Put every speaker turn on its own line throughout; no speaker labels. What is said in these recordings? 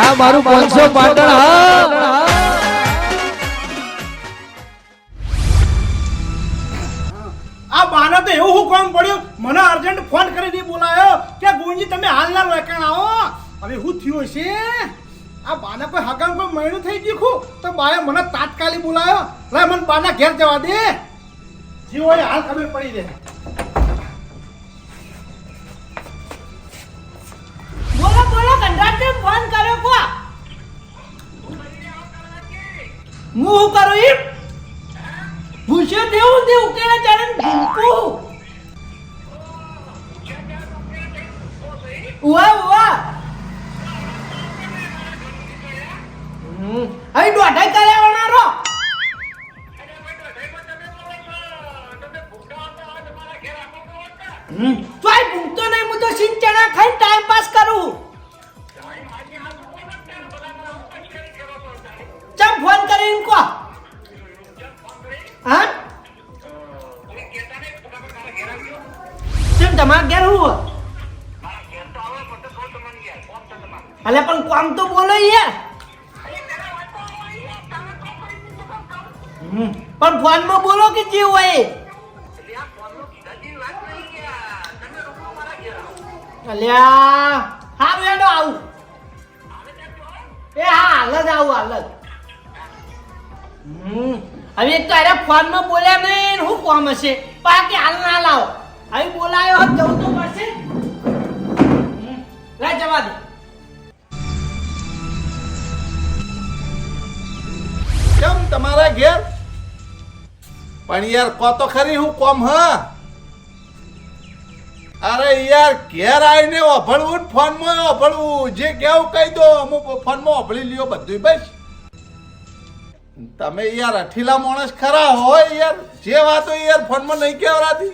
આ મારું 500 પાટણ હા
આ બાને તો એવું હું કામ પડ્યું મને અર્જન્ટ ફોન કરીને બોલાયો કે ગોવિંદજી તમે હાલ ના વેકણ આવો હવે હું થયું છે આ બાને કોઈ હગામ કોઈ મહિનું થઈ ગયું તો બાએ મને તાત્કાલિક બોલાયો લે મને બાના ઘેર જવા દે જીવ હોય હાલ ખબર પડી દે
બોલો બોલો કંટ્રાક્ટરને ફોન કર્યો કો હું કરું ઈ ભૂસ્યો દેવું દે ઉકેલા ચરણ ભૂકુ ઉવા ઉવા અહીં દોઢાઈ કર્યા રો તોય ભૂખતો નહીં હું તો સિંચણા ખાઈને ટાઈમ પાસ કરું ચમ ફોન કરીને કો હા ચમ તમારા ઘેર હું અલે પણ કોમ તો બોલો યાર પણ ફોન માં બોલો કે જે હોય અલ્યા હારું હેડો આવું એ હા હાલ જ આવું હાલ જ હવે એક તો અરે ફોન માં બોલ્યા નહીં હું કોમ હશે બાકી હાલ ના લાવો હવે બોલાયો જવું તો પડશે લે જવા દે
કેમ તમારા ઘેર પણ યાર કો તો ખરી હું કોમ હા અરે યાર ઘેર આવીને ઓભળવું ફોનમાં ઓભળવું જે કેવું કહી દો અમુક ફોનમાં ઓભળી લ્યો બધું બસ તમે યાર અઠીલા માણસ ખરા હોય યાર જે વાતો યાર ફોનમાં નહીં કહેવરાતી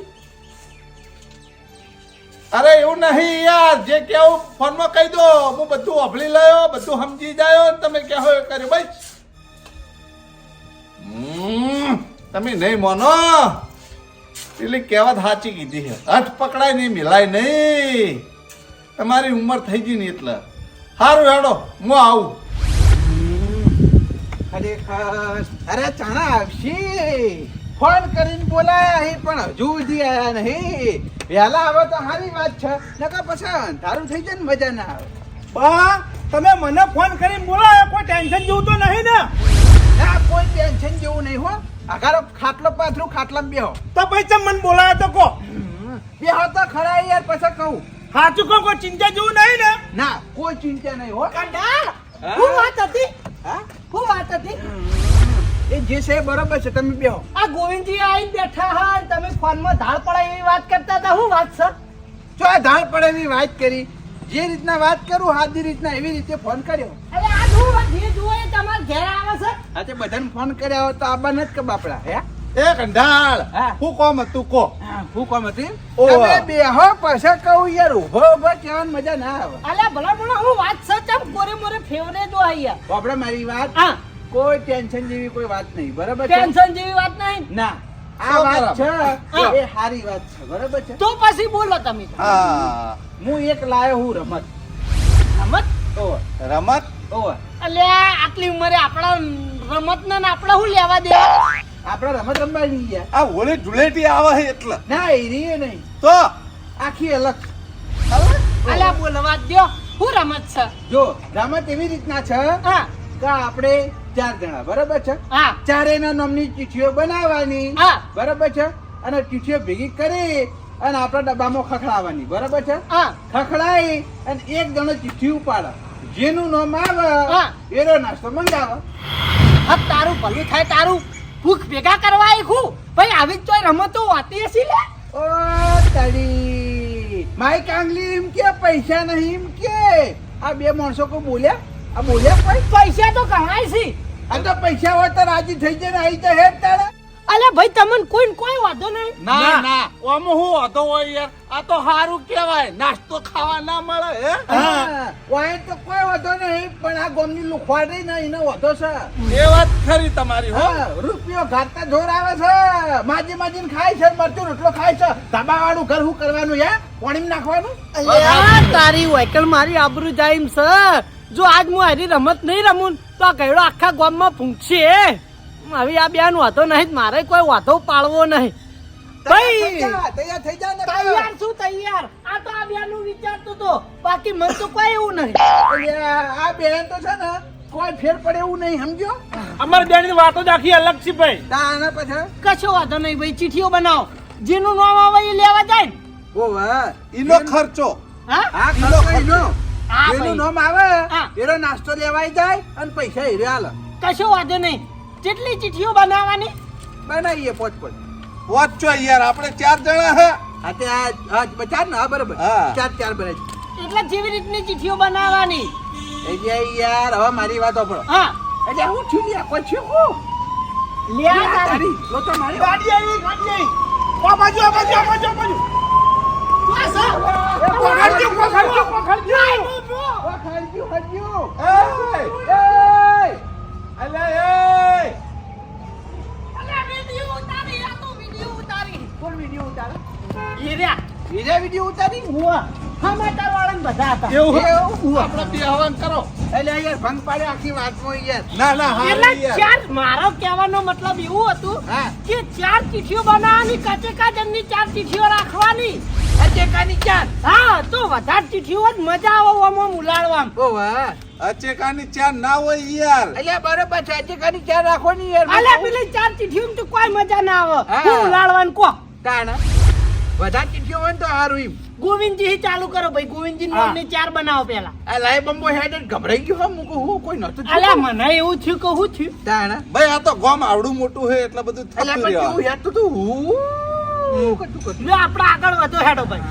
અરે એવું નહીં યાર જે કેવું ફોનમાં કહી દો હું બધું ઓભળી લયો બધું સમજી જાયો તમે કહો એ કર્યું બસ તમે નહીં માનો પેલી કહેવત સાચી કીધી છે હઠ પકડાય નહીં મિલાય નહીં તમારી ઉંમર થઈ ગઈ ને એટલે સારું હેડો હું આવું
અરે ચણા આવશે ફોન કરીને બોલાયા અહીં પણ હજુ સુધી આયા નહીં વહેલા આવે તો સારી વાત છે નકર પછી અંધારું થઈ જાય ને મજા ના આવે
બા તમે મને ફોન કરીને બોલાયો કોઈ ટેન્શન જેવું તો નહીં ને
ના કોઈ ટેન્શન જેવું નહીં હો આગારો ખાટલો પાથરું ખાટલામાં બેહો
તો પૈસા મને બોલાયો તો કો
બેહો તો ખરા યાર પછી કહું
સાચું કહો કોઈ ચિંતા જેવું નહીં ને
ના કોઈ ચિંતા નહીં હો
કંટાળ હું વાત હતી
હા
હું વાત હતી
એ જે છે બરોબર છે તમે બેહો
આ ગોવિંદજી આવીને બેઠા હા તમે ફોનમાં ધાળ પડાય એવી વાત કરતા હતા શું વાત છે
જો આ ધાળ પડે એવી વાત કરી જે રીતના વાત કરું હાદી રીતના એવી રીતે ફોન કર્યો
અરે આ શું જે જુઓ એ તમારા ઘેર આવે છે
આ તે બધાને ફોન કર્યા હોય તો આબા નથી કે બાપડા હે
એ કંઢાળ
હા.
હું કોમ હતું કો
હું કોમ હતી
ઓહ.
તમે બેહો પછી કહું યાર ઉભો ઉભો કહેવાની મજા ના આવે
અલ્યા ભલા ભલા હું વાત છે ચમ કોરે મોરે ફેવરે જો અહીંયા
બાપડા મારી વાત
હા
કોઈ ટેન્શન જેવી કોઈ વાત નહીં બરાબર છે
ટેન્શન જેવી વાત નહીં
ના આ
શું
વાત
બરાબર?
છે
હા.
એ સારી વાત છે બરાબર છે
તો પછી બોલો તમે
હા
હું એક લાયો હું રમત
રમત
ઓહ
રમત
ઓહ
અલ્યા આટલી ઉંમરે આપણા રમત ને આપણે શું લેવા દેવા
આપણે રમત રમવા નહીં ગયા
આ હોળી ધૂળેટી આવે છે એટલે
ના એ રીએ નહીં
તો
આખી અલગ
અલ્યા બોલવા દ્યો શું રમત છે
જો રમત એવી રીતના છે
હા
કે આપણે 4 જણા બરાબર છે
હા
ચારેયના નામની ચીઠીઓ બનાવવાની
હા.
બરાબર છે અને ચીઠીઓ ભેગી કરી અને આપણા ડબ્બામાં ખખડાવવાની બરાબર છે
હા
ખખડાઈ અને એક જણો ચીઠી ઉપાડે જેનું નામ આવે
હા.
એનો નાસ્તો મંગાવે
હા તારું ભલું થાય તારું ભૂખ ભેગા કરવા આખું ભાઈ આવી જ તોય રમતો હોતી હશે લે
ઓ તારી માઈ કાંગલી એમ કે પૈસા નહીં એમ કે આ બે માણસો કો બોલ્યા આ બોલ્યા કોઈ
પૈસા તો કમાય છે
આ તો પૈસા હોય તો રાજી થઈ જાય ને આવી તો હેડ તારે
અલ્યા ભાઈ તમને કોઈ વાંધો નહીં
ના ના ઓમ હું હતો હોય યાર આ તો સારું કહેવાય નાસ્તો ખાવા ના મળે હે
હા વાય તો કોઈ વાંધો નહીં પણ આ ગોમની લુખવાડી ને એનો વાંધો છે
એ વાત ખરી તમારી હો
હા રૂપિયો ઘાટતા જોર આવે છે માજી માજીને ખાય છે મરચું રોટલો ખાય છે ધાબા વાળું ઘર શું કરવાનું યાર પાણીમાં નાખવાનું
અલ્યા તારી વાયકલ મારી આબરૂ જાય એમ છે જો આજ હું હારી રમત નહીં રમું તો આ ગયડો આખા ગામમાં પૂંછશે હવે આ બેન વાંધો નહીં મારે કોઈ વાંધો પાડવો નહીં ભાઈ
તૈયાર થઈ જા ને
તૈયાર શું તૈયાર આ તો આ બેન નું વિચારતો તો બાકી મન તો કોઈ એવું નહીં
આ બેન તો છે ને કોઈ ફેર પડે એવું નહીં સમજો
અમારી બેનની વાતો જ આખી અલગ છે ભાઈ.
તાના પછી
કશો વાંધો નહીં ભાઈ ચીઠીઓ બનાવો જેનું નામ આવે એ લેવા જાય ને.
ઓ વાહ
ઈનો ખર્ચો
હા
આ ખર્ચો એનો
હા
એનું
ભાઈ.
નામ આવે
હા.
એનો નાસ્તો લેવાય જાય અને પૈસા હીરે હાલ
કશો વાંધો નહીં કેટલી ચીઠીઓ બનાવવાની
બનાવીએ પોચ પોચ
વાંચો યાર આપણે 4 જણા હે
હા તે આ ચાર ને હા બરાબર
હા.
ચાર બનાવી
એટલે જેવી રીતની ચીઠીઓ બનાવવાની
એટલે યાર હવે મારી વાત સાંભળો
હા
એટલે હું છું લ્યા કોઈ છું હું
લ્યા તારી.
તારી લો તો મારી
ગાડી આવી ગાડી આવી. આ બાજુ આ બાજુ આ બાજુ આ બાજુ. પકડજો પકડજો પકડજો.
અલે એ
કોણ વિડિયો ઉતારે
એ રહ્યા.
વિડિયો વિડિયો ઉતારી
ઉવ્વ. સમાચાર વાળા ને બધા હતા
એવું
એવું
આપણે બે હવન કરો.
એટલે યાર ભંગ પાડે આખી વાતમાં યાર
ના ના
એટલે
હારી યાર
ચાર મારો કહેવાનો મતલબ એવું હતું
હા
કે 4 ચીઠીઓ બનાવવાની કાચેકા જણની 4 ચીઠીઓ રાખવાની
અચેકાની ચાર
હા તો વધારે ચીઠીઓ જ મજા આવે આમાં ઉલાડવામાં.
ઓ વાહ
અચેકાની 4 ના હોય યાર.
એટલે બરોબર છે અચેકાની ચાર રાખો ની યાર
અલ્યા પેલી 4 ચીઠીઓમાં તો કોઈ મજા ના આવે
હા.
હું ઉલાડવાનું કો
તાણા વધારે ચીઠીઓ હોય ને તો સારું એમ
ગોવિંદજી ચાલુ કરો ભાઈ ગોવિંદજી
હા.
નામની 4 બનાવો પેલા.
આ લાઈ બંબો હેડ ગભરાઈ ગયો હમ હું કોઈ નતું
અલ્યા મને એવું થયું કે હું થયું
તાણા
ભાઈ આ તો ગામ આવડું મોટું છે એટલે બધું
એટલે
થતું
પણ
રહ્યું.
કેવું યાર તું હું કટું
લ્યો આપણે આગળ વધો હેડો ભાઈ.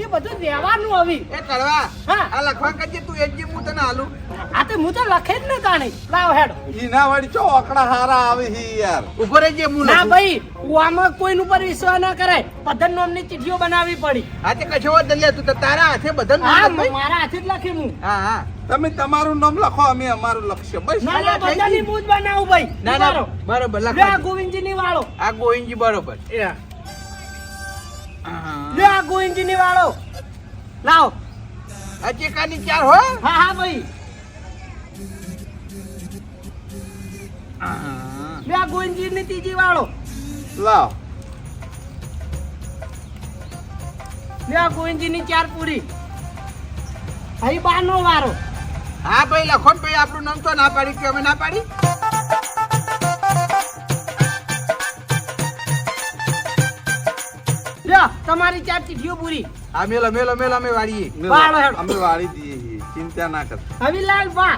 એ બધું રહેવાનું હવે.
એ કરવા
હા.
આ લખવા કરજે તું એક હું તને હાલું
આ તો હું તો લખે જ ને તાણી લાવ હેડો.
ઈના વળી ચો આંકડા હારા આવે છે યાર.
ઉભો રહેજે હું
ના
લખું.
ભાઈ આમાં કોઈ ઉપર વિશ્વાસ ના કરાય પધન નામની ચીઠીઓ બનાવવી પડી.
હા તે કશો વાત નહીં તું તો તારા હાથે બધા
હા મારા હાથે જ લખી હું.
હા હા
તમે તમારું નામ લખો અમે અમારું લખશે બસ.
ના ના બધાની હું જ બનાવું ભાઈ.
ના ના બરોબર
લે આ
લખવા
ગોવિંદજી ની વાળો.
આ ગોવિંદજી બરોબર
લે આ ગોવિંદજી ની વાળો. લાવ.
અચેકાની ચાર હો
હા હા ભાઈ. લે આ ગોવિંદજી ની ત્રીજી વાળો.
લાવ.
લે આ ગોવિંદજી ની 4 પૂરી. અહીં 12 નો વારો.
હા ભાઈ લખો ને ભાઈ આપણું નામ તો ના પાડી કે અમે ના પાડી
લ્યો તમારી 4 ચીઠીઓ પૂરી.
હા મેલો મેલો મેલો અમે વાળીએ
વાળો હેડો.
અમે વાળી દઈએ છીએ. ચિંતા ના કર.
હવીલાલ બા.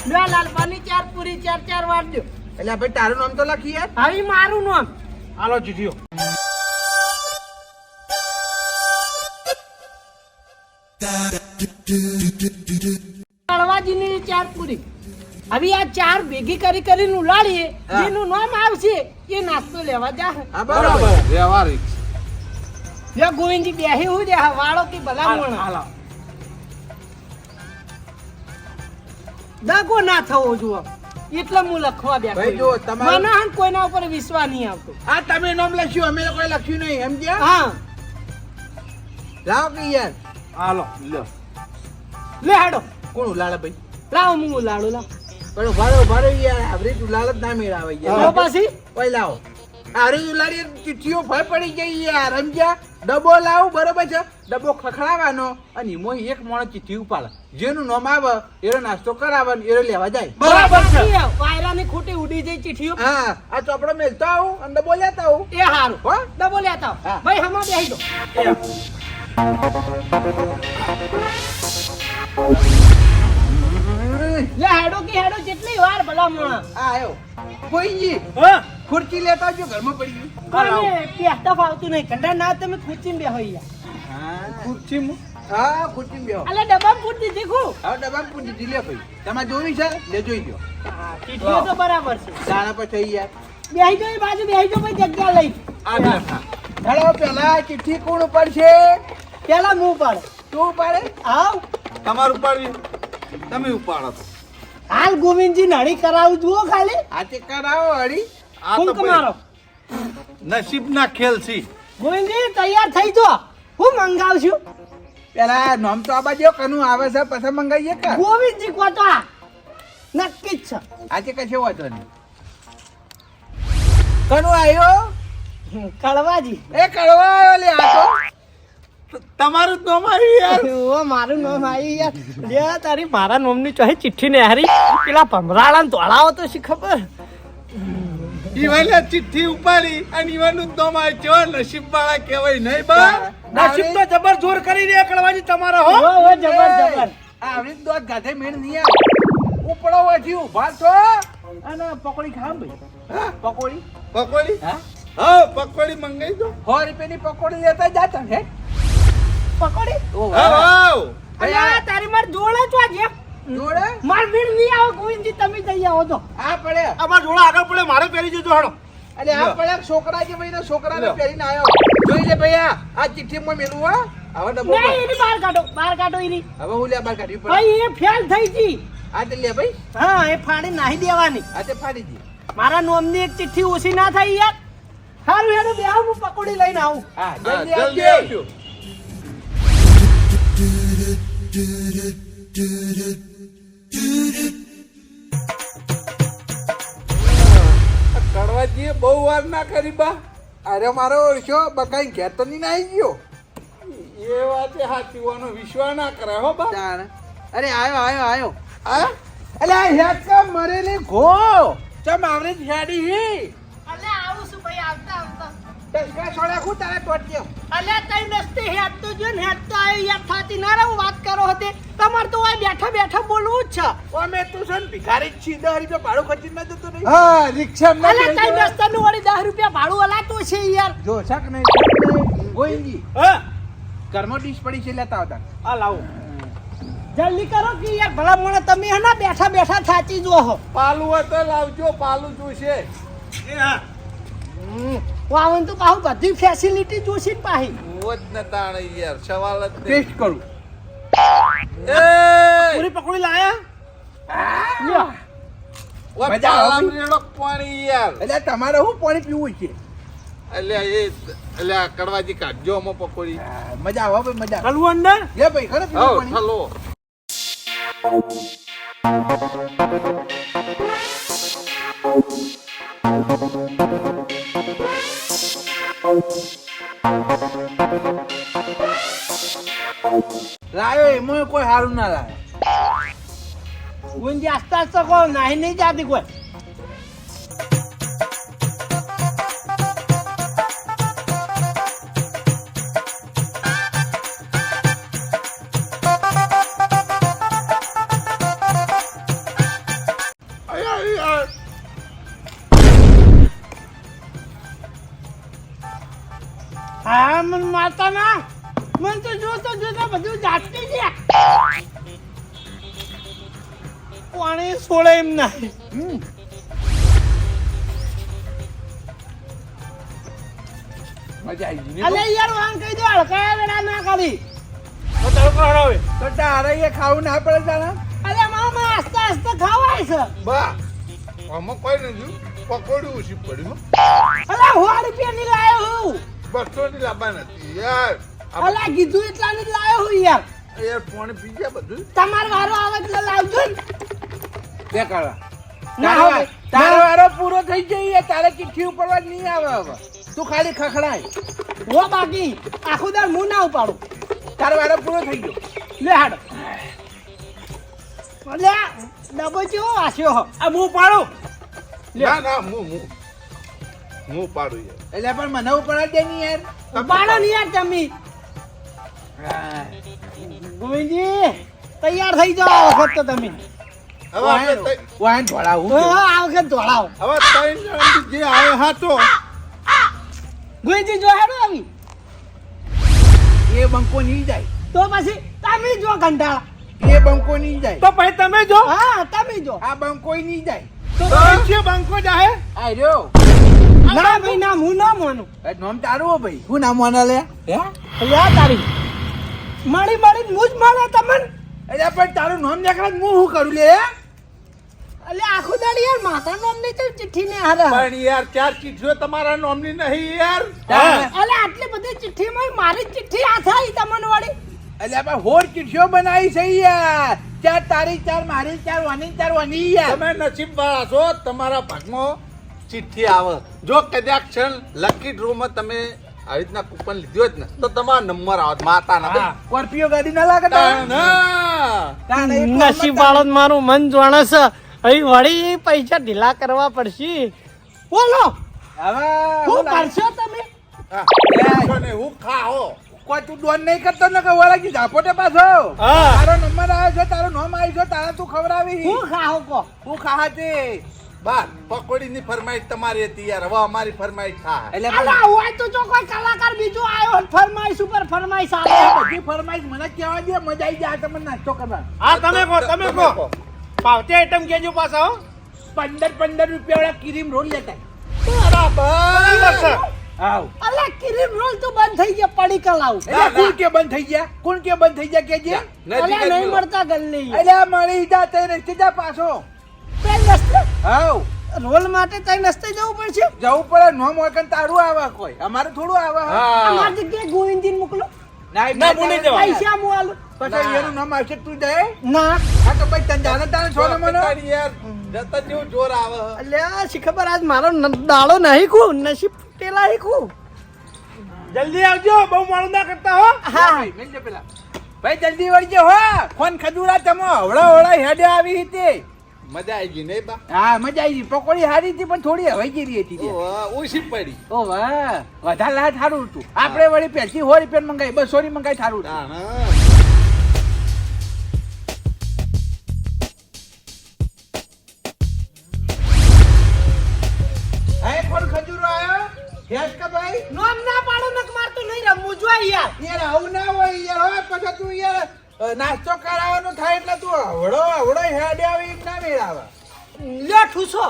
લ્યો લાલબાની 4 પૂરી 4 વાળજો.
એટલે ભાઈ તારું નામ તો લખી યાર
હવે મારું નામ
હાલો ચીઠીઓ.
તળવાજીની 4 પૂરી. હવે આ 4 ભેગી કરીને ઉલાડીએ
હા.
જેનું નામ આવશે એ નાસ્તો લેવા જા.
હા
બરાબર
બરોબર
વ્યવહારિક.
લ્યો ગોવિંદજી બેહી હું દે વાળો કે ભલા મોણા.
હાલો.
દગો ના થવો જુઓ એટલે હું લખવા
ભાઈ
બેઠો
જો તમારું
મને હાન કોઈના ઉપર વિશ્વાસ નહીં આવતો.
આ તમે નામ લખ્યું અમે લોકોએ લખ્યું નહીં સમજ્યા
હા
લાવો કે યાર
હાલો.
લ્યો.
લે હેડો
કોણ ઉલાળે ભાઈ
લાવો હું ઉલાડું લાવ.
પણ ઉભારો ઉભારો યાર આવરી ઉલાળ જ ના મેળાવે
તો
યાર
પછી
ઓય લાવો આવરી ઉલાળી ચીઠીઓ ભય પડી ગઈ યાર સમજ્યા ડબ્બો લાવું બરોબર છે ડબ્બો ખખડાવવાનો અને એમાં એક માણસ ચીઠી ઉપાડે જેનું નામ આવે એનો નાસ્તો કરાવે ને એનો લેવા જાય
બરાબર છે.
વાયરાની ખોટી ઉડી જાય ચીઠીઓ.
હા આ ચોપડો મેલતો આવું અને ડબ્બો લેતા આવું
એ હારું
હો
ડબો લેતા આવો.
હા.
ભાઈ હમણાં બેહી દો. લે હેડો કે હેડો જેટલી વાર ભલા મોણા.
આ આવ્યો કોઈજી
હા.
ખુરચી લેતા આવજો ઘરમાં પડી ગયું
કોઈને પહેરતા ફાવતું નહીં કંડા ના તમે ખુરચીમાં બેહો યાર.
હા
ખુરશીમાં.
હા ખુરચી બેહો
અલે ડબ્બામાં પૂરી દીધી ખુ.
હવે ડબ્બા પૂછી લે ભાઈ તમારે જોવી છે લે જોઈ ગયો
ચીઠીઓ તો બરાબર છે.
દાણા પર થઈ યાર
બેહી જો એ બાજુ બેહી જો ભાઈ જગ્યા લઈ.
આ બેઠા.
હેલો પેલા ચિઠ્ઠી કોણ ઉપાડશે?
પેલા હું પાડે
તું ઉપાડે?
આવ
તમારું ઉપાડવી તમે ઉપાડો છો.
હાલ ગોવિંદજી નડી કરાવું જુઓ ખાલી
આજે કરાવો હળી.
આ તો
ફૂંક મારો
નસીબના ખેલ છે.
ગોવિંદજી તૈયાર થઈ જો હું મંગાવશું
પેલા નામ તો આબા જો કનું આવે છે પછી મંગાવીએ કે
ગોવિંદજી કોતો આ નક્કી જ છે
આજે કશો વાંધો નહીં. કનું આવ્યો?
કળવાજી
એ કડવા આવ્યો લે આ તો.
તમારું જ નામ આવ્યું યાર.
ઓ મારું નામ આવી યાર લે તારી મારા નામની ચોહે ચિઠ્ઠી ને હારી પેલા ભમરાળા ને ધોળાવો તો શી ખબર
ઈવાને ચિઠ્ઠી ઉપાડી અને ઈવાનું જ નામ આવ્યું. કેવા નસીબવાળા કહેવાય નહીં બા.
નસીબ તો જબર જોર કરી રહ્યા કળવાજી તમારા હો
ઓ જબર જબર
આવડી દોત ગાધે મેળ નહીં આવે. ઉપડો વાજી ઉભા છો અને પકોડી ખામ ભાઈ.
હા?
પકોડી
પકોડી
હા
હા પકોડી મંગાઈ દો.
100 રૂપિયાની પકોડી લેતા જાતા હે.
પકોડી
હા વાવ.
અલ્યા તારી માર જોડે છો આજે
જોડે
માર વીર નહીં આવો ગોવિંદજી તમે જઈ આવો તો
આ પડે.
અમાર જોડા આગળ પડે મારે પહેરી જજો હડો
અલે આ પડે છોકરા જે ભાઈ છોકરાને પહેરીને આવ્યો. જોઈ લે ભૈયા આ ચિઠ્ઠીમાં મેલું હા. હવે ડબ્બો
નહીં એની બહાર કાઢો એની
હવે હું લે બાર કાઢી પડે.
ભાઈ એ ફેલ થઈ ગઈ
આ તે લે ભાઈ.
હા એ ફાડી નાહી દેવાની
આ તે ફાડી દી.
મારા નોમની એક ચિઠ્ઠી ઓછી ના થઈ યાર સારું હેડો બે હું પકોડી લઈને આવું
હા
હા,
જલ્દી
જલ્દી
આવજે.
આવજો.
કડવાજીએ બહુ વાર ના કરી બા. અરે મારો ઓળખ્યો બકાઈ ઘેર તો નહીં આવી ગયો.
એ વાતે સાચી વાનો વિશ્વાસ ના કરાય હો બા.
તાણ. અરે આયો.
હા?
અલે આ હેડ કા મરેલી ઘો ચમ આવરે હેડી હી.
અલે આવું છું ભાઈ આવતા આવતા
ટસકા છોડે હું તારે ટોટ્યો.
અલે તઈ નસ્તે હેડ તો જો ને હેડ તો આવી યાર થાતી ના રહું વાત કરો હતી તમાર તો આ બેઠા બેઠા બોલવું જ છે
ઓમે તું છે ને ભિખારી જ છી 10 રૂપિયા ભાડું ખર્ચી ના જતો નહીં. હા રિક્ષા માં
અલે તઈ નસ્તે નું વળી 10 રૂપિયા ભાડું અલાતું છે યાર
જો શક નહીં ગોઈંજી
હા
ઘરમાં ડીશ પડી છે લેતા આવતા.
આ લાવો
જલ્દી કરો કે યાર ભલા મોણે તમે હના બેઠા બેઠા થાચી જો હો
પાલું હોય તો લાવજો. પાલું જોઈશે.
એ હા
વાવન તો પાહુ બધી ફેસિલિટી જોશી ને પાહી
હું જ ન તાણે યાર સવાલ જ નહીં.
ટેસ્ટ કરું.
એ
પૂરી પકોડી લાયા
લ્યો
ઓય
મજા આવે.
પાલામ રેડો પાણી યાર.
એટલે તમારે શું પાણી પીવું છે?
અલ્યા કડવાજી કાઢજો અમો પકોડી.
મજા આવે ભાઈ મજા આવે.
કલવું અંદર
લે ભાઈ ખરે પીવું
હો
પાણી.
થલો.
લાયો એમાં કોઈ સારું ના લાવે.
ગુંજી આસ્તા આસ્તા કહો નાહી નહીં જાતી કોઈ હા મને મારતા ના મને તો જોતા બધું જાતતી છે પાણી છોડે એમ ના
મજા આવી ગઈ ને?
અલે યાર વાંગ કહી દો હળકાયા વેડા ના કરી
તો તડકો હરાવે
તો તારે એ ખાવું ના પડે તારા.
અલે મામા આસ્તા આસ્તા ખાવાય છે
બા આમાં કોઈ નથી. પકોડી ઓછી પડી હો.
અલે 100 રૂપિયા ની લાયો હું
200 ની લાંબા નથી યાર.
અલે કીધું એટલા ની લાયો હું યાર
યાર પાણી પી ગયા બધું.
તમાર વારો આવે એટલે લાવજો ને
બે કાળા.
ના
તારો
હવે
તારો વારો પૂરો થઈ જઈએ તારે ચિઠ્ઠી ઉપડવા જ નહીં આવે હવે. તું ખાલી ખખડાય.
હો બાકી આખું દાર મું ના ઉપાડું
તારો વારો પૂરો થઈ ગયો.
લે હાડ અલે ડબો જેવો વાસ્યો હો
આ હું પાડું
ના ના હું પાડું યાર.
એટલે પણ મને ઉપડા દે નહીં યાર.
ઉપાડો ને યાર તમે ગોવિંદજી તૈયાર થઈ જાઓ આ વખત તો તમે
હવે આપણે
વાહન ધોળાવું
હો, આ વખત દોડાવો
હવે ત્રણ જણામાંથી જે આવે હાચો.
ગોવિંદજી જો હેડો આવી
એ બંકો નહીં જાય.
તો પછી તમે જો ઘંટાળા
એ બંકો નહીં જાય.
તો પછી તમે જો
હા તમે જો
આ બંકો નહીં જાય.
તો છે બંકો જાહે
આ રહ્યો.
ના ભાઈ ના હું ના માનું.
એ નોમ તારું હો ભાઈ. શું નામ વાના લે? હે?
અલ્યા તારી મળી હું જ મળે તમને.
એટલે પણ તારું નામ દેખાડ હું શું કરું લે?
અલ્યા આખું દાડી યાર માતા નોમની તો ચિઠ્ઠી ને હારે.
પણ યાર ચાર ચીઠીઓ તમારા નામની નહીં યાર.
અલ્યા આટલી બધી ચિઠ્ઠીમાં મારી ચિઠ્ઠી આ થાય તમને વાળી.
એટલે આપણે હોર ચીઠીઓ બનાવી છે યાર. ચાર તારી, ચાર મારી, ચાર વાની, ચાર વાની યાર.
તમે નસીબ વાળા છો, તમારા ભાગમાં ચિઠ્ઠી આવે. જો કદાચ ક્ષણ લકી ડ્રોમાં તમે આવી રીતના કૂપન લીધું જ ને તો તમારો નંબર આવત માતાના ભાઈ.
સ્કોર્પિયો ગાડી ના લાગે તાણે?
નસીબ વાળો મારું મન જાણે છે. અહીં વળી પૈસા ઢીલા કરવા પડશે. બોલો
હવે
શું કરશો તમે?
હું ખાઓ
કોઈ તું ડોન નહીં કરતો ને કે વળગી ઝાપોટે પાછો.
હા.
તારો નંબર આવ્યો છે, તારો નામ આવ્યું છે, તારા તું ખવડાવી.
હું ખાઓ કો?
હું ખાહા તે.
બાર પકોડીની ફરમાઈશ તમારી હતી યાર, હવે અમારી ફરમાઈશ થાય.
એટલે
અલા હોય તો જો કોઈ કલાકાર બીજો આવ્યો ફરમાઈશ ઉપર ફરમાઈશ આવે.
બધી ફરમાઈશ મને કહેવા દે, મજા આવી જાય તમને નાસ્તો કરવા.
હા તમે કહો પાવતી આઈટમ કેજો પાછા હો.
15 રૂપિયા વાળા ક્રીમ રોલ લેતા.
બરાબર છે.
આવ.
અલા ક્રીમ રોલ તો બંધ થઈ ગયા પડી કલાવ.
એટલે કોણ કે બંધ થઈ ગયા? કોણ કે બંધ થઈ ગયા કેજે?
અલા નહીં મળતા ગલ્લી.
એટલે મળી જા તે રસ્તે જા પાછો.
તે નસ્તે
આવ.
રોલ માટે તઈ નસ્તે જવું પડશે.
જવું પડે. નો મોકન તારું આવે કોઈ, અમારે થોડું આવે.
અમાર જગ્યાએ ગોવિંદજી મોકલો.
ના ભૂલી જવા.
પૈસા હું આલું.
પછી એનું નામ આવશે તું જાય.
ના
આ તો ભાઈ તને જાણે તારે છો ને મને.
યાર જતા જેવું જોર આવે.
અલ્યા શી ખબર આજ મારો દાડો નહીં ખુ નસીબ ફૂટેલા હી ખુ.
જલ્દી આવજો, બહુ મોડું ના કરતા હો.
હા
મેલ દે પેલા. ભાઈ જલ્દી વળજો હો. ફોન ખજૂરા તમો હવડા હેડે આવી હતી.
મજા આવી ગઈ નહીં બા?
હા મજા આવી ગઈ. પકોડી હારી હતી પણ થોડી હવાઈ ગઈ હતી તે.
ઓછી પડી.
ઓ વાહ વધારે લાટ સારું હતું. આપણે વળી પેલી 100 રૂપિયા મંગાવી, 200 ની મંગાવી સારું હતું. હે કોણ ખજૂરો આયો? હેસ કે ભાઈ?
નોમ ના પાડો નક મારતો નહીં રમવું જોઈએ યાર.
યાર આવું ના હોય યાર. હવે પછી તું યાર નાસ્તો કરાવવાનો થાય એટલે તું હવડો હેડે આવી ના મેળાવે.
લ્યો ઠૂસો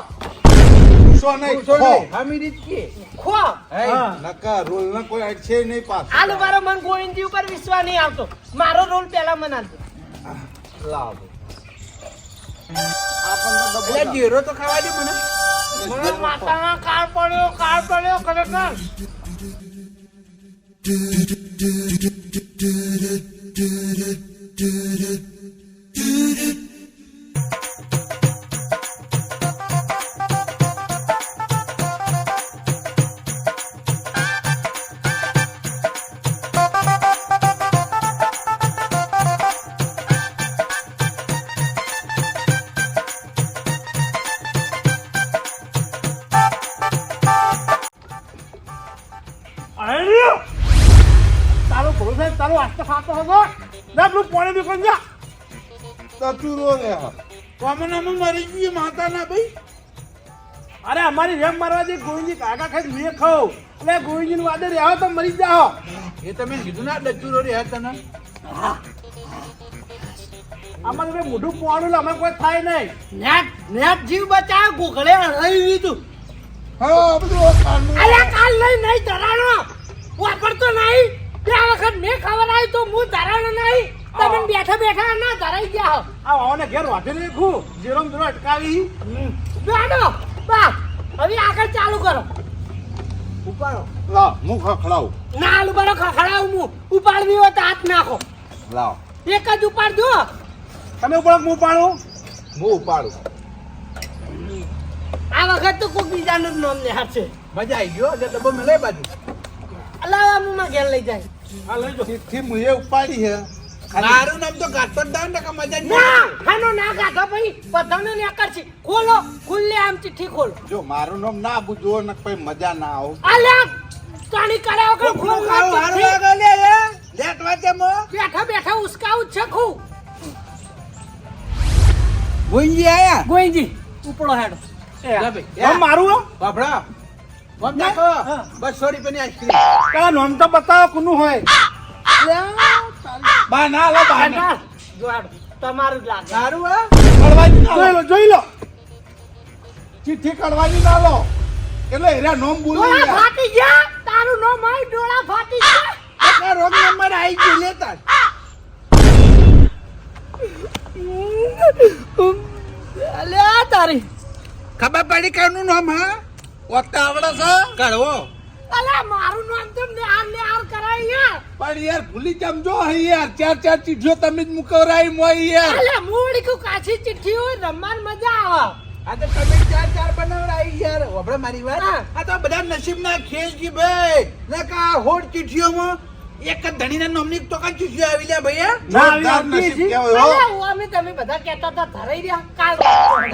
સો નહીં
તું છોડ હમી રીત કે
ખો.
હે
નકા રોલ ના કોઈ અડશે નહીં પાસ.
આલો મારો મન ગોવિંદજી ઉપર વિશ્વાસ નહીં આવતો. મારો રોલ પહેલા મને આલજો.
લાવ
એટલે જીરો તો ખાવા દે મને.
મને માતાના કાળ પડ્યો ખરેખર.
અરે તારો ભરોસે તારો આસ્તો ખાતો હતો ના પેલું પોણે બીકોન જા.
ચતુરો રે
કોમનામાં મરી ગઈ માતા ના ભાઈ.
અરે અમારી રેમ મારવા જે ગોવિંદજી કાકા ખાઈ મેં ખાવ એટલે ગોવિંદજી નું વાદે રહ્યા તો મરી જાઓ.
એ તમે કીધું ના ડચુરો રે તને.
આમાં તમે મોઢું પોણું અમે કોઈ થાય નહીં.
નેટ જીવ બચાવ ગોગળે રહી લીધું.
હા બધું
અલ્યા કાલ નહીં ધરાણો વાપરતો નહીં. ત્યાં વખત મેં ખબર આવી તો હું ધરાણો નહીં. તમે બેઠા ના ધરાઈ ગયા હો.
આ વાવાને ઘેર વાંધે નહીં ખું જીરોમ જીરો અટકાવી.
બેઠો બા હવે આગળ ચાલુ કરો.
ઉપાડો.
લાવ હું ખખડાવું.
ના આલુ બરો ખખડાવું હું. ઉપાડવી હોય તો હાથ નાખો.
લાવ
એક જ ઉપાડજો.
તમે ઉપર હું પાડું.
હું ઉપાડું.
આ વખત તો કોઈ બીજાનું જ નામ ને હાથ છે.
મજા આવી ગયો. એટલે ડબ્બો મેલે બાજુ.
અલાવા મુમાં ઘેર લઈ જાય.
હા લઈ જો.
ચિઠ્ઠી મુએ ઉપાડી હે.
મારું નામ તો ગાતો જ દાવ ને કે મજા જ
ના હાનો ના ગાધો ભાઈ બધાને ને કરશે. ખોલો ખુલ્લે આમ ચિઠ્ઠી ખોલો.
જો મારું નામ ના બુજો ને કોઈ મજા ના આવ.
અલ્યા તાણી કર્યા વગર ખોલ
ખાવ હારું લાગે લે એ. લેટ વાતે મો.
બેઠા ઉસકાવું છે ખુ.
ગોઈજી આયા.
ગોઈજી ઉપડો હેડો.
જા ભાઈ.
નામ મારું હો.
બાપડા. કોમ નાખો. 200 રૂપિયાની આઈસ્ક્રીમ.
પેલા નામ તો બતાવો કોનું હોય.
બા ના લો બા ના.
હેડો. જો હેડો તમારું જ લાગે.
સારું હે.
કડવાની ના લો.
જોઈ લો.
ચિઠ્ઠી કડવાની ના લો. એટલે એરા નોમ બોલો
ડોળા
યાર.
ફાટી ગયા તારું નો માય ડોળા ફાટી ગયા
એટલા રોંગ નંબર આવી ગયો લેતા
અલ્યા તારી
ખબર પડી કે એનું નામ હા
ઓટા આવડે છે
કડવો
અલ્યા મારું નામ તો ને આર કરાય યાર
પણ યાર ભૂલી જમજો હે યાર ચાર ચીઠીઓ તમે જ મુકવરાઈ મોય યાર
અલ્યા મૂડી કો કાચી ચિઠ્ઠી હોય રમવાન મજા આવે
આ તો તમે ચાર બનાવડાવી યાર ઓબળે મારી વાત
હા.
આ તો બધા નસીબના ખેલ જી ભાઈ નકા હોડ ચીઠીઓમાં એક જ ધણીના નામની તો કાં ચીઠીઓ આવી લે ભૈયા
ના આવી
જોરદાર
આવતી
નસીબ
છે.
કહેવાય, હો.
અલ્યા હું અમે તમે બધા કહેતા હતા ધરાઈ રહ્યા કાલ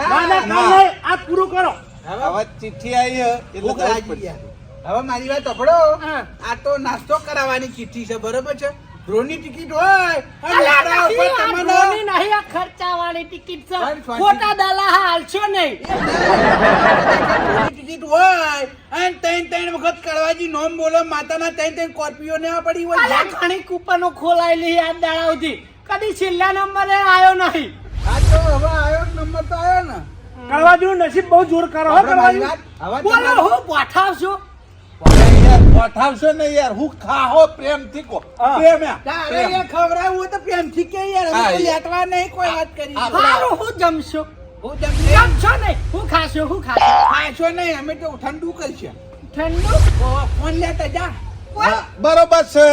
ના ના કામ નહીં, આ પૂરું કરો.
હવે ચિઠ્ઠી આવી હે, એટલે
ભૂખ
જવું
લાગી
પડશે.
યાર. હવે મારી વાત સાંભળો
હા.
આ તો નાસ્તો કરાવવાની ચિઠ્ઠી છે બરોબર છે ડ્રોની ટિકિટ હોય અને
અલ્યા
લાકડા ઉપર
નથી, આ
તમને
ડ્રોની નહીં, આ ખર્ચાવાળી ટિકિટ છે
પણ સ્વાતિ-
ખોટા દલા હાલશો નહીં
ડ્રોની ટિકિટ હોય અને ત્રણ વખત કડવાજી નોમ બોલો માતાના ત્રણ કોર્પિયો ને આ પડી હોય
અલ્યા ઘણી કૂપનો ખોલાયેલી આ દાડાઓથી કદી છેલ્લા નંબરે આવ્યો નહીં
આ તો હવે આવ્યો નંબર તો આવ્યો ને
કડવાજીનું નસીબ બહુ જોર કરો હો
આપણે મારી
કડવાજી.
વાત હવે
બોલો
તમારે-
હું પાઠાવશો
પણ યાર પઠાવશો ને યાર હું ખાહો પ્રેમથી કહો
હા.
પ્રેમ યાર,
તારે
પ્રેમ.
એ ખવડાવવું હોય તો પ્રેમથી કે યાર
હા,
હવે
યાર.
લેટવા નહીં કોઈ વાત કરી
હા.
સારું હું જમશો
હું જમશે
જમશો નહીં હું ખાશો
ખાશો નહીં અમે તો ઠંડુ કરશે
ઠંડુ
ફોન લેતા જા
હા, બરોબર છે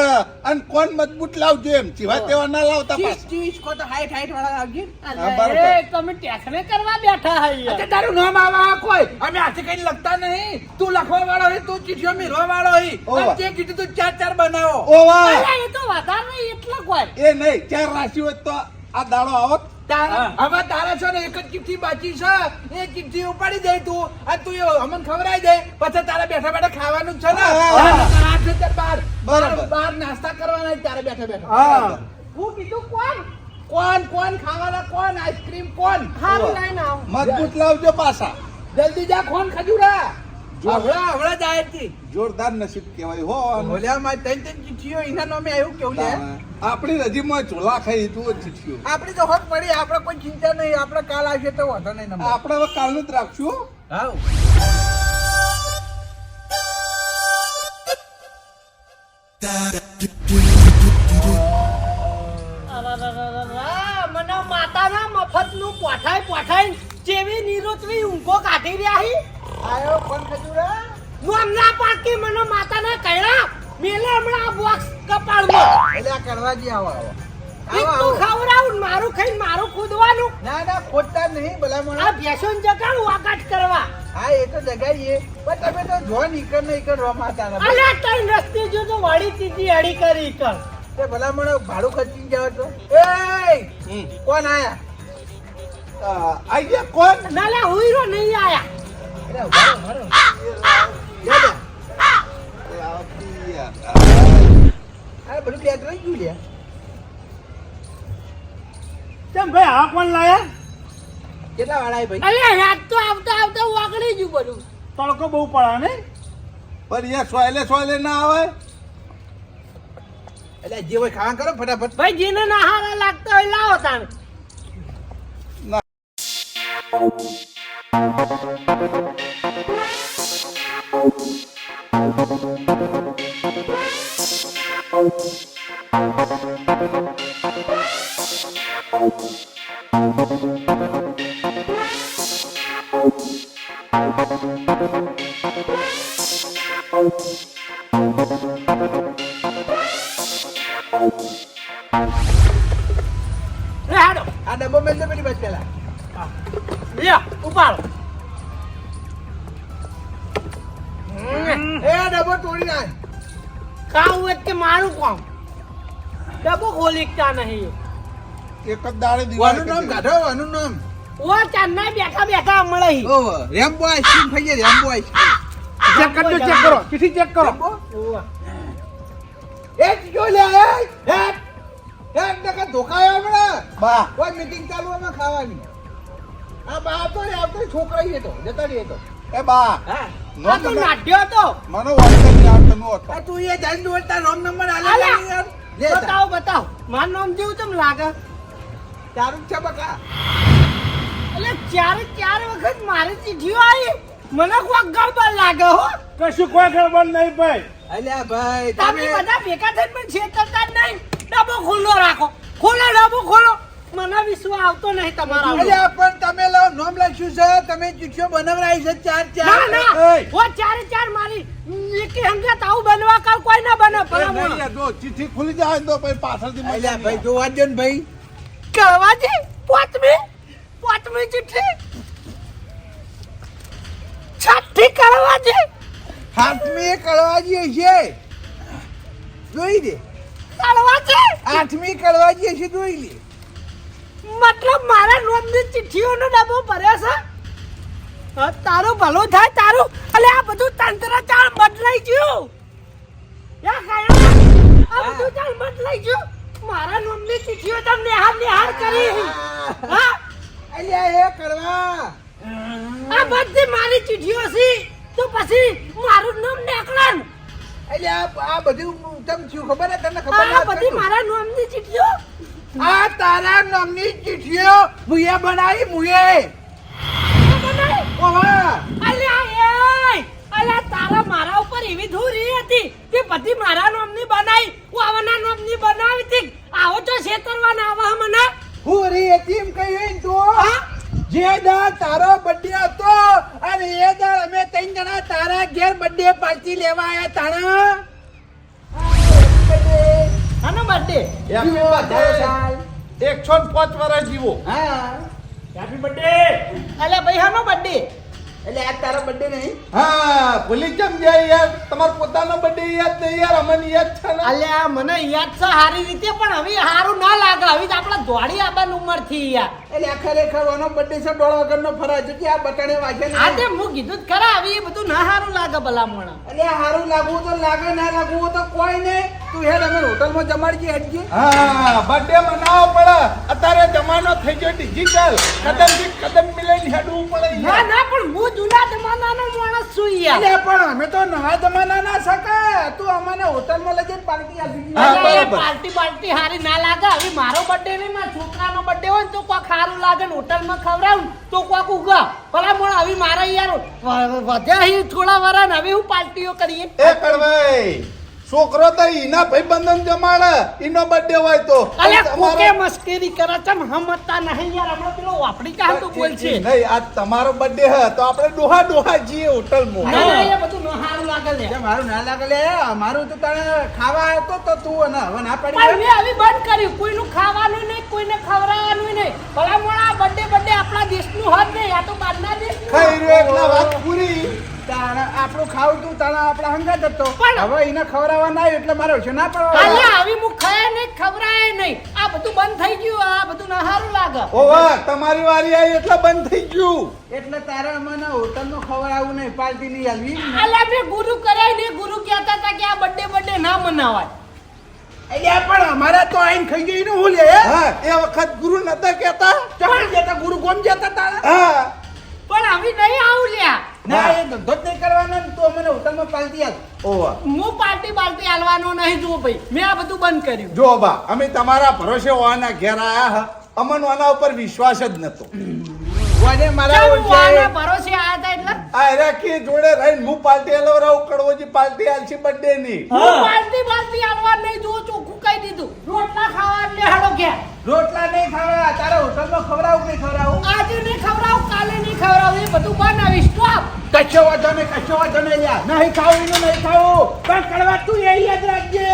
અને કોણ મજબૂત લાવજો એમ જીવા તેવા ના લાવતા પાછા.
30 કો તો હાઈટ વાળા લાવજે
હા, બરોબર.
અરે તમે ટેકને કરવા બેઠા હૈ
અચ્છા, તારું નામ આવા કોઈ અમે હાથે કઈ લખતા નહીં તું લખવા વાળો હે તું ચીઠીઓ મેળવા વાળો હે
ઓવા.
અને તે કીધું તું ચાર બનાવો
ઓ વાહ
એ તો વધારે નહીં એટલો કોઈ
એ નહીં ચાર રાશિ હોય તો આ દાડો આવત
હવે તારા છે ને એક જ ચિઠ્ઠી બાકી છે એ ચિઠ્ઠી ઉપાડી દે તું અને તું એ અમને ખવડાવી દે પછી તારા બેઠા બેઠા ખાવાનું જ છે ને
હા.
અને તારા હાથ છે બાર
બરાબર.
બાર નાસ્તા કરવાના જ તારે બેઠા બેઠા
હા
હું કીધું કોણ
કોણ ખાવાના કોણ આઈસ્ક્રીમ કોણ
હારું લઈને આવો
મજબૂત લાવજો પાછા
જલ્દી જા કોણ ખજૂરા હવળા જાય છે
જોરદાર નસીબ કહેવાય હો અને
ઓલ્યા માં ત્રણ ચિઠ્ઠીઓ એના નામે આવ્યું કેવું લે
આપણી રજીમાં ઝોલા ખાઈ તું જ ચીઠીઓ
આપણી તો હોત પડી આપણે કોઈ ચિંતા નહીં આપણે કાલ આવશે તો વાંધો નહીં નંબર
આપણે હવે કાલનું જ રાખશું હો.
હાઉ
મને માતાના મફતનું પોઠાઈ જેવી નિરોતવી ઊંઘો કાઢી રહ્યા હી
આયો કોણ ખજૂરા
હું ના પાકી મને માતાના કહેડા મેલે હમણાં આ બોક્સ કપાળમાં
એટલે આ કરવાજી આવો આવો
એક
આવો
તું
આવો
ખવડાવું ને મારું ખાઈને મારું ખુદવાનું
ના ના ખોટતા નહીં ભલા મને
આ ભેસોન જગાડ વાકાટ કરવા
હા એ તો જગાઈએ પણ તમે તો જો નીકળ નહીં કર રમાતા ના
અલ્યા તઈ રસ્તે જો તો વાળી તીજી અડી કરી કર
તે ભલા મને ભાડું ખર્ચી જાવ તો એ કોણ આયા
આઈ ગયા કોણ
ના લે હુઈરો નહીં આયા
અરે ઉભા રહો, ઉભા રહો. લે લે.
આવતી યાર.
આ બધું બેગ રહી ગયું લે
કેમ ભાઈ આ કોણ લાયા
કેટલા વાળા ભાઈ
અલ્યા યાદ તો આવતા આવતા વાગડી ગયું બધું
તડકો બહુ પડે ને
પણ યાર સોયલે ના આવે
એટલે જે હોય ખાવા કરો ફટાફટ
ભાઈ જેને ના હારા લાગતા હોય લાવો તાણ લે હાડો
આ ડબ્બો મેલ દે પેલી બસ પેલા
લ્યો ઉપાડો
એ ડબ્બો તોડી નાખ
કામ હોય કે મારું કામ ડબ્બો ખોલીકતા નહીં
એક જ દાડે દિવાળી
વાનું નામ
કરી.
કાઢો વાનું નામ
ઓ ચાંદના બેઠા બેઠા મળે હી.
ઓ રેમ્બો આઈસ્ક્રીમ ખાઈએ રેમ્બો આઈસ્ક્રીમ
ચેક કરજો ચેક કરો ચીઠી ચેક કરો
રેમ્બો
ઓવા.
એ જો લે એ ટકા ધોકાયો હમણાં
બા
કોઈ મીટિંગ ચાલુ એમાં ખાવાની આ બા તો રે આવતો છોકરા ઈ હતો જતા રહી હતો
એ બા
હા
નો
આ તો
તમે
નાટ્યો હતો
મને વાત કરી યાર તમે હતો
આ તું એ જાણ દોડતા રોંગ નંબર આલે
અલ્યા!
યાર લે તા.
બતાવો બતાવો મારું નામ જેવું તમ લાગે
તારું જ છે બકા
એટલે ચારે ચાર વખત મારી ચીઠીઓ આવી મને કોઈ ગડબડ લાગે હો.
કશું કોઈ ગડબડ નહીં ભાઈ.
અલ્યા ભાઈ
તમે
તમે
બધા ભેગા થઈને મને છેતરતા જ નહીં. ડબ્બો ખુલ્લો રાખો. ખોલો ડબ્બો ખોલો. મને વિશ્વાસ આવતો નહીં તમારા ઉપર.
અલ્યા પણ તમે લો નામ લખ્યું છે તમે ચિઠ્ઠીઓ બનાવરાઈ છે ચાર
ના ના
ચાર
ઓ ચારે ચાર મારી એકી હંગાત આવું બનવા કાલ કોઈ ના બને ભલામણ.
ચિઠ્ઠી ખુલી જાય તો પછી પાછળથી
અલ્યા ભાઈ જોવા દો ને ભાઈ
કળવાજી પોતમી ચિઠ્ઠી છઠ્ઠી કળવાજી
હાથમી કળવાજી હશે જોઈ દે
કળવાજી
આઠમી કળવાજી હશે જોઈ લે
મતલબ મારા નોમની ચિઠ્ઠીઓનો ડબ્બો ભર્યો છે. હા, તારું ભલું થાય તારું. અલે આ બધું તંત્ર ચાલ બદલાઈ ગયું. યા કયા આ બધું ચાલ બદલાઈ ગયું. મારા નોમની ચિઠ્ઠીઓ તો નિહાર કરી. હા
અલ્યા એ કળવા
આ બધી મારી ચિઠ્ઠીઓ છે તો પછી મારું નામ નેકળન.
અલ્યા આ બધું તમ શું ખબર હે તને ખબર
આ
ના
બધી મારા નામની ચિઠ્ઠીઓ.
આ તારા નામની ચિઠ્ઠીઓ મુએ બનાવી મુએ ઓવા
અલ્યા તારા મારા ઉપર એવી ધૂરી હતી કે બધી મારા નામની બનાવી આવના નામની બનાવી હતી. આવો તો છેતરવાના આવા મને.
પૂરી એતીમ કહ્યું તો
હા?
જે દા તારો બર્થડે હતો અને એ દા અમે ત્રણ જણા તારા ઘેર બર્થડે પાર્ટી લેવા આયા તાણા
આનો બર્થડે.
105 વર્ષ જીવો.
હા
હેપી બર્થડે.
અલ્યા ભાઈ આનો બર્થડે.
એટલે આ તારો બર્થડે નહીં
હા ભૂલી કેમ જાય યાર તમારો પોતાનો બર્થડે યાદ નહીં યાર અમને યાદ છે ને.
અલ્યા મને યાદ છે સારી રીતે પણ હવે સારું ના લાગે. હવે તો આપણા દોડી આવવાની ઉંમર થી યાર.
એટલે આ ખરેખર વાનો બર્થડે છે ડોળા વગરનો ફરજ છે કે આ બટાણે વાગે ને
આ તે હું કીધું જ ખરા હવે એ બધું ના સારું લાગે ભલામણ.
એટલે આ હારું લાગવું તો લાગે ના લાગવું તો કોઈ નહીં તું હેડ અમે હોટલમાં જમાડજી હેડજી
હા બર્થડે મનાવવો પડે અત્યારે જમાનો થઈ ગયો ડિજિટલ કદમથી કદમ મિલાઈને હેડવું પડે
ના
યાર.
ના પણ હું જૂના જમાનાનો માણસ છું યાર.
એટલે પણ અમે તો નવા જમાના ના શકે તું અમને હોટલમાં લઈ જઈને પાર્ટી આપી
હા,
અલ્યા, એ
બરાબર.
પાર્ટી હારી ના લાગે. હવે મારો બર્થડે નહીં મારા છોકરાનો બર્થડે હોય ને તો કોક સારું લાગે ને હોટલમાં ખવડાવું ને તો કોક ઉગા ભલામણ. હવે મારા યાર વધ્યા અહીં થોડા વરા ને હવે હું પાર્ટીઓ કરીએ.
એ કડવાઈ છોકરો તો ઈના ભાઈબંધન જમાડે ઈનો બર્થડે હોય તો
અલ્યા
તમારો-
કોકે મસ્કરી કરે છે હમતા નહીં યાર. હમણાં પેલો વાપરી કાં તો બોલ છે.
નહીં આજ તમારો બર્થડે હે તો આપણે ડોહા જઈએ હોટલમાં.
ના ના એ બધું ન સારું લાગે લે.
એટલે મારું ના લાગે લે મારું તો તને ખાવા આવ્યો તો તું અને હવે ના
પણ
પાડી
મેં હવે બંધ કર્યું. કોઈનું ખાવાનું નહીં કોઈને ખવડાવવાનું નહીં. ભલામણ આ બર્થડે આપણા દેશનું હોત નહીં. આ તો બહારના દેશનું.
ખાઈ રહ્યો એટલે વાત પૂરી.
આપણું ખાવું તું તાણા આપણા હંગાત હતો
પણ-
હવે એને ખવડાવવા ના આવ્યું એટલે મારે છે ના પડવા
અલ્યા હવે હું ખાય નહીં ખવડાય નહીં. આ બધું બંધ થઈ ગયું. આ બધું ના સારું લાગે.
ઓવા તમારી વારી આવી એટલે બંધ થઈ ગયું.
એટલે તારે મને હોટલમાં ખવડાવવું નહીં પાર્ટી નહીં આલવી
અલ્યા મેં ગુરુ કર્યા ને ગુરુ કહેતા હતા કે આ બર્થડે ના મનાવાય.
એટલે પણ અમારા તો આઈને ખાઈ ગઈ ને હું લે
હા એ વખત ગુરુ નતા કહેતા.
ચાલ જતા ગુરુ કોમ જતા તારા
હા
પણ હવે નહીં આવું લ્યા.
ના એ ધંધો જ નહીં કરવાનો ને તું અમને હોટલમાં પાર્ટી આલ
ઓવા
હું પાર્ટી બાલ્ટી આલવાનો નહીં. જુઓ ભાઈ મેં આ બધું બંધ કર્યું.
જો બા અમે તમારા ભરોસે ઓવાના ઘેર આયા હા અમન આના ઉપર વિશ્વાસ જ નતો.
વાજે મારા
ચાલ હું આના
ઓળખે
ભરોસે આયા હતા એટલે
આ રાખી જોડે રહીને હું પાર્ટી આલો રહું કડવોજી પાર્ટી આલસી બર્થડે ની.
હું પાર્ટી બાલ્ટી આલવા નહીં. જુઓ ચોખ્ખું કહી દીધું. રોટલા ખાવા એટલે હેડો ઘેર.
રોટલા નહીં ખાવા તારા હોટલમાં ખવડાવું કે નહીં ખવડાવું
આજે નહીં ખવડાવું કાલે નહીં ખવડાવું. એ બધું બનાવીશ. સ્ટોપ.
કશો વાંધો નહીં લ્યા નહીં ખાવું એનું નહીં ખાવું પણ કડવા તું એ યાદ રાખજે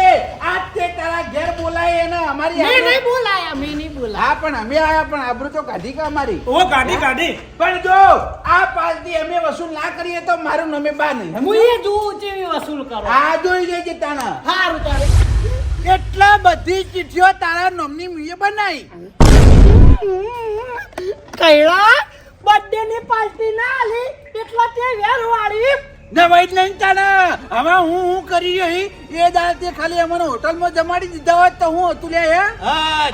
આજ તે તારા ઘેર બોલાય એને અમારી
મેં
આબરૂ-
નહીં બોલાયા. મેં નહીં બોલાયા.
હા પણ અમે આયા પણ આબરૂ તો કાઢી કે અમારી
ઓ કાઢી.
પણ જો આ પાર્ટી અમે વસૂલ ના કરીએ તો મારું નામે બા નહીં
હું એ જોઉં જેવી વસૂલ કરો.
આ જોઈ લેજે તાણા
સારું ચાલે.
એટલા બધી ચિઠ્ઠીઓ તારા નામની મુએ બનાવી
કૈળા બર્થડે ની પાર્ટી ના આલી એટલા તે વેર વાળી.
નવાઈ જ નહીં તાણા હવે હું કરી રહી એ દાડે ખાલી અમને હોટલમાં જમાડી દીધા હોત તો હું હતું લે હે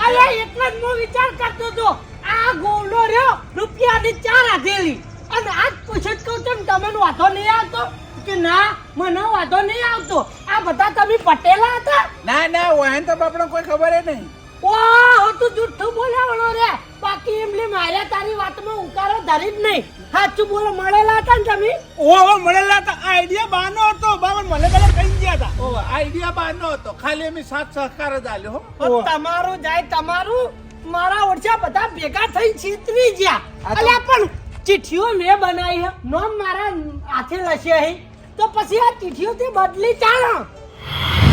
અરે એટલે જ હું વિચાર કરતો હતો આ ગોળો રહ્યો રૂપિયાની 4 આધેલી અને આજ પૂછત કહું છું તમે વાંધો નહીં આવતો કે ના મને વાંધો નહીં આવતો. આ બધા તમે પટેલા હતા.
ના ના વાહન તો બાપડો કોઈ ખબર નહીં
ઓહ તું જુઠ્ઠું બોલાવણો રે બાકી એમલી મારે તારી વાતમાં ઉકારો ધરી જ નહીં સાચું બોલો મળેલા હતા ને તમે
ઓ મળેલા હતા આઈડિયા બાનો હતો બાબા મને પેલા કહી ગયા હતા
ઓ આઈડિયા બારનો હતો ખાલી અમે સાથ સહકાર જ આલ્યો હો
પણ તમારું જાય તમારું મારા ઓરછા બધા ભેગા થઈ છીતરી ગયા અલ્યા પણ ચિઠ્ઠીઓ મેં બનાવી હે નોમ મારા હાથે લશે હે તો પછી આ ચિઠ્ઠીઓ તે બદલી ચાલો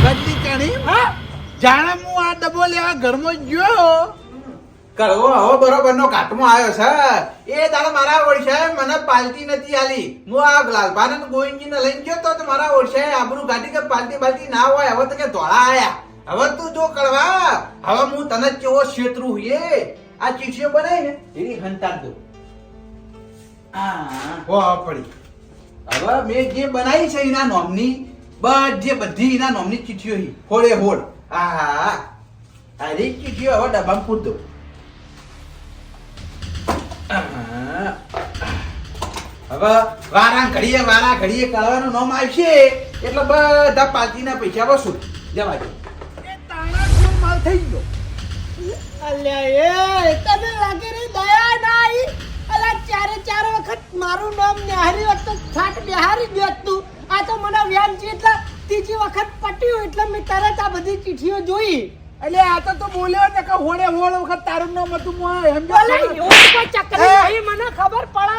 બદલી ચણી
હા
જાણે હું આ ડબ્બો લેવા ઘરમાં જ ગયો કરવો હવે બરોબર નો કાટમાં આવ્યો છે એ તારા મારા ઓળખાએ મને પાલટી નથી આલી હું આ લાલભાન અને ગોવિંદજીને લઈને ગયો તો મારા ઓળખાએ આબરૂ ગાડી કે પાલટી ના હોય હવે તો કે ધોળા આયા હવે તું જો કરવા હવે હું તને કેવો ક્ષેત્રુ હુએ આ ચીઠીઓ બનાવી ને એની હંતાડ દો હો પડી હવે મેં જે બનાવી છે એના નોમની બધી એના નોમની ચીઠીઓ હોળે હોળ હા અરે ચીઠીઓ હવે ડબ્બામાં પૂર દો હવે વારા ઘડીએ કરવાનું નામ આવશે એટલે બધા પાર્ટીના પૈસા વસૂલ જવા દે
તાણા શું માલ થઈ ગયો
અલ્યા એ તને લાગે રે દયા નાઈ અલ્યા ચારે વખત મારું નામ નિહારી વખત છાટ બિહારી ગયો તું આ તો મને વ્યાન છે એટલે ત્રીજી વખત પટ્યું એટલે મેં તરત આ બધી ચીઠીઓ જોઈ
એટલે આ તો બોલ્યો ને કે હોળે હોળ વખત તારું નામ હતું મોય સમજો
બોલે એવું કોઈ ચક્કર નહીં મને ખબર પડા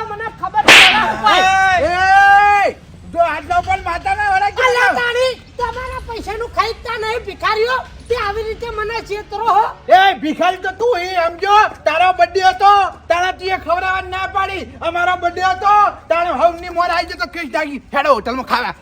એ જો આટલો પણ માતાના વડા
અલ્યા તાણી તમારા પૈસાનું ખાઈતા નહીં ભિખારીઓ તે આવી રીતે મને છેતરો હો
એ ભિખારી તો તું એ સમજો તારો બર્થડે હતો તારા તીએ ખવડાવવા ના પાડી અમારો બર્થડે હતો તારો હવની મોર આવી જતો કેસ જાગી હેડો હોટલમાં ખાવા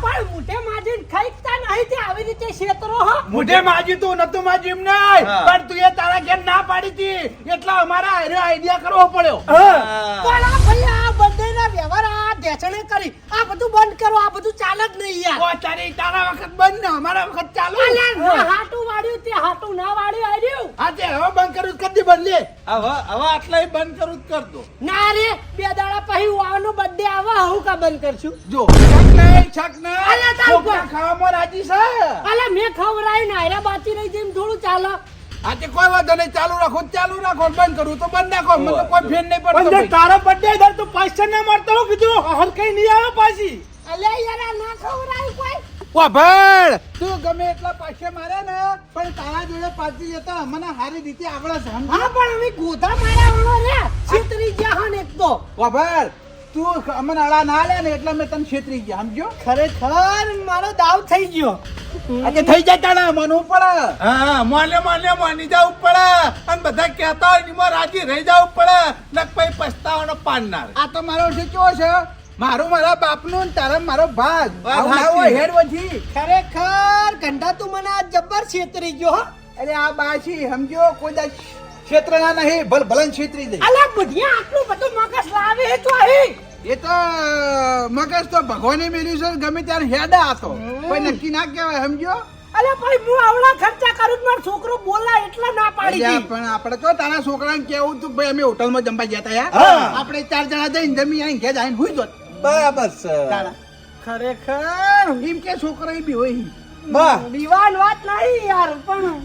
પણ મોઢે માજીને ખાઈતા નહીં તે આવી રીતે છેતરો હો
મુઢે માજી તું નતું માજી એમ નહીં પણ તું એ તારા ઘેર ના પાડી હતી એટલે અમારા આઈડિયા કરવો પડ્યો
પણ આ ભાઈ આ બંનેના વ્યવહાર આ ઢેચણે કરી આ બધું બંધ કરો આ બધું ચાલે જ નહીં યાર
ઓ તારા વખત બંધ ને અમારા વખત ચાલુ
અલ્યા ના હાટું વાળ્યું તે હાટું ના વાળ્યું આર્યું
આજે હવે બંધ કરું કદી બદલે
હવે આટલાય બંધ કરું જ કર દો
ના રે બે દાડા પછી વાવનો બર્થડે આવે હું કા બંધ કરશું
જો છક નહીં
અલ્યા તાર
છોકરા ખાવામાં રાજી છે
અલ્યા મેં ખવરાઈ નાયરા બાચી રહી જેમ થોડું ચાલે
આજે કોઈ વાંધો નહીં ચાલુ રાખો બંધ કરું તો બંધ નાખો મને તો કોઈ ફેર નહીં પડતો તારો બર્થડે દર તો પૈસા ના મળતો હું કીધું હર કઈ નહીં આવે પાછી
અલ્યા યાર આ ના ખવરાઈ કોઈ
ઓ ભણ તું ગમે એટલા પૈસા મારે ને પણ તારા જોડે પાછી જતા મને હારી રીતે આવડે છે
હા પણ અમે ગોધા માર્યા વાળો રે છેતરી ગયા હન એક તો
ઓ ભણ તું અમને અડા ના લે ને એટલે મેં તને છેતરી ગયા સમજો
ખરેખર મારો દાવ થઈ ગયો
આજે થઈ જાય તાણા માનવું પડે
હા માની જવું પડે અને બધા કહેતા હોય એમાં રાજી રહી જવું પડે ને પછી પછતાવાનો પાડનાર
આ તો મારો છે કેવો છે મારું મારા બાપનું ને તારા મારો ભાગ આવું ના હોય હેડ વધી
ખરેખર કંઠા તું મને આ જબ્બર છેતરી ગયો હો
અરે આ બાછી સમજો કોઈ દા ક્ષેત્ર ના નહીં ભલન છેતરી દે
અલ્યા બુઢિયા આટલું બધું મગજ લાવે હે તો અહીં
એ તો મગજ તો ભગવાને મેલ્યું છે ગમે ત્યારે હેડા હતો કોઈ નક્કી ના કહેવાય સમજો
અલ્યા ભાઈ હું આવડા ખર્ચા કરું જ મારો છોકરો બોલા એટલે ના પાડી
અલ્યા,
દી
પણ આપણે તો તારા છોકરાને કેવું તું ભાઈ અમે હોટલમાં જમવા ગયા હતા યાર આપણે 4 જણા જઈને જમી આવીને ઘેર આવીને હુઈ જોત
બરાબર છે
તારા
ખરેખર
એમ કે છોકરા બી હોય
બા
દીવાન વાત નહીં યાર પણ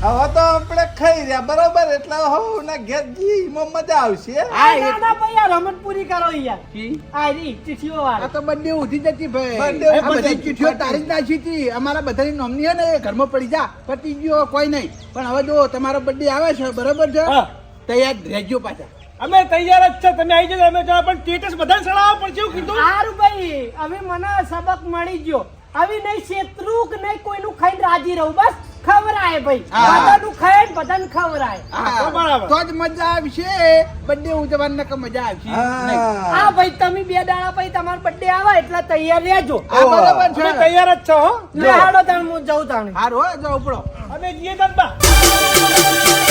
હવે તો આપણે ખાઈ રહ્યા બરોબર એટલે હવે ના ઘેર જી એમાં મજા આવશે
ના ના ભાઈ યાર રમત પૂરી કરો યાર
કી?
આ રી ચીઠીઓ
આ
વાળા
તો બંને ઉધી જતી ભાઈ
બંને
આ
ઉધી
બધી
જતી.
ચીઠીઓ તારી જ નાખી હતી અમારા બધાની નોમની હે ને એ ઘરમાં પડી જા પતી ગયો કોઈ નહીં પણ હવે જો તમારો બર્થડે આવે છે બરોબર છે તૈયાર રહેજો પાછા
અમે તૈયાર જ છે તમે આવી જજો અમે પણ સ્ટેટસ બધાને ચડાવવા પડશે એવું કીધું
સારું ભાઈ હવે મને સબક મળી ગયો હવે નહીં શેત્રુક નહીં કોઈનું ખાઈને રાજી રહું બસ ખવરાય ભાઈ બધાનું ખાય ને બધાને ખવરાય
હા,
બરાબર.
તો જ મજા આવશે બર્થડે ઉજવવાની કે મજા આવશે નહીં.
હા ભાઈ તમે 2 દાડા પછી તમારો બર્થડે આવે એટલે તૈયાર રહેજો
આ બરોબર છે
અમે તૈયાર જ છો હો
લે હાડો તાણ હું જઉં તાણ
હારું હો જાઓ ઉપડો
અમે જઈએ દંબા